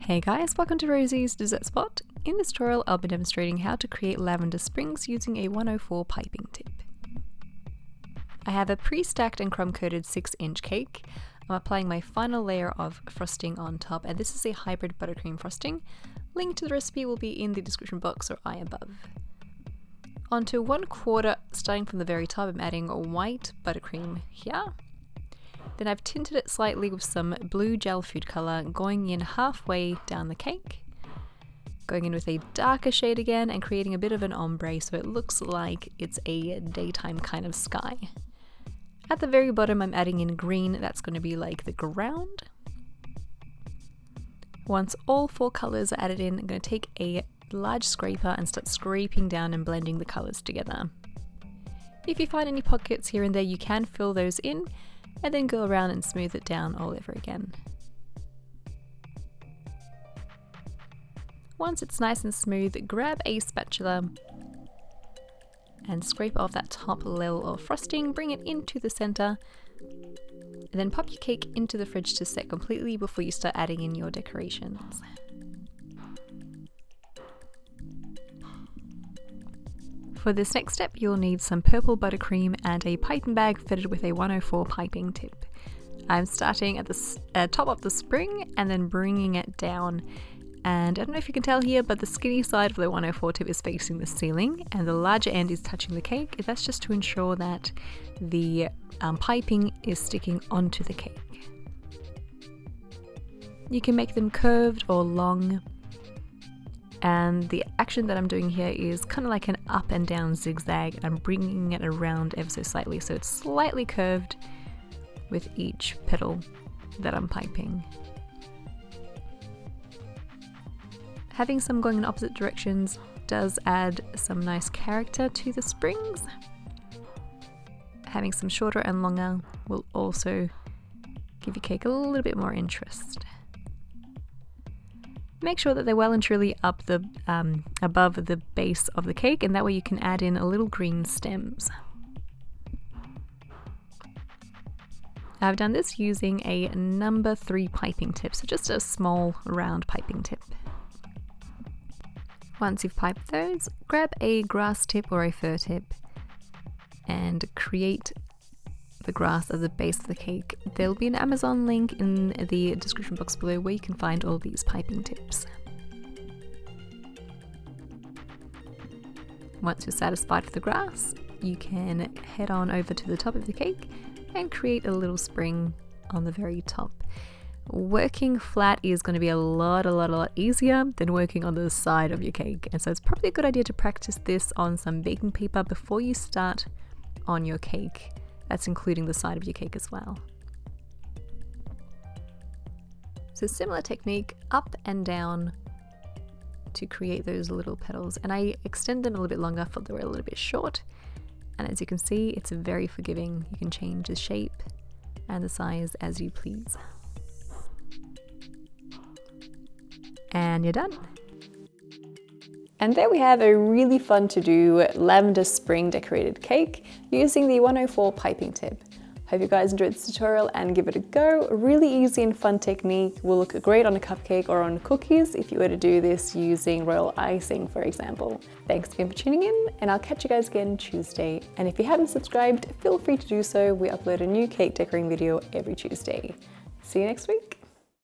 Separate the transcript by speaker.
Speaker 1: Hey guys, welcome to Rosie's Dessert Spot. In this tutorial, I'll be demonstrating how to create lavender springs using a 104 piping tip. I have a pre-stacked and crumb-coated 6-inch cake. I'm applying my final layer of frosting on top, and this is a hybrid buttercream frosting. Link to the recipe will be in the description box or eye above. Onto 1/4, starting from the very top, I'm adding white buttercream here. Then I've tinted it slightly with some blue gel food color, going in halfway down the cake. Going in with a darker shade again and creating a bit of an ombre so it looks like it's a daytime kind of sky. At the very bottom I'm adding in green, that's going to be like the ground. Once all 4 colors are added in, I'm going to take a large scraper and start scraping down and blending the colors together. If you find any pockets here and there, you can fill those in and then go around and smooth it down all over again. Once it's nice and smooth, grab a spatula and scrape off that top level of frosting, bring it into the center, and then pop your cake into the fridge to set completely before you start adding in your decorations. For this next step, you'll need some purple buttercream and a piping bag fitted with a 104 piping tip. I'm starting at the top of the spring and then bringing it down. And I don't know if you can tell here, but the skinny side of the 104 tip is facing the ceiling and the larger end is touching the cake. That's just to ensure that the piping is sticking onto the cake. You can make them curved or long. And the action that I'm doing here is kind of like an up and down zigzag, and I'm bringing it around ever so slightly so it's slightly curved with each petal that I'm piping. Having some going in opposite directions does add some nice character to the springs. Having some shorter and longer will also give your cake a little bit more interest. Make sure that they're well and truly up the above the base of the cake, and that way you can add in a little green stems. I've done this using a number 3 piping tip, so just a small round piping tip. Once you've piped those, grab a grass tip or a fir tip and create the grass as the base of the cake. There'll be an Amazon link in the description box below where you can find all these piping tips. Once you're satisfied with the grass, you can head on over to the top of the cake and create a little spring on the very top. Working flat is going to be a lot easier than working on the side of your cake, and so it's probably a good idea to practice this on some baking paper before you start on your cake. That's including the side of your cake as well. So similar technique, up and down to create those little petals, and I extend them a little bit longer, I thought they were a little bit short, and as you can see it's very forgiving. You can change the shape and the size as you please. And you're done. And there we have a really fun to do lavender spring decorated cake using the 104 piping tip. Hope you guys enjoyed this tutorial and give it a go. Really easy and fun technique, will look great on a cupcake or on cookies if you were to do this using royal icing, for example. Thanks again for tuning in, and I'll catch you guys again Tuesday. And if you haven't subscribed, feel free to do so. We upload a new cake decorating video every Tuesday. See you next week.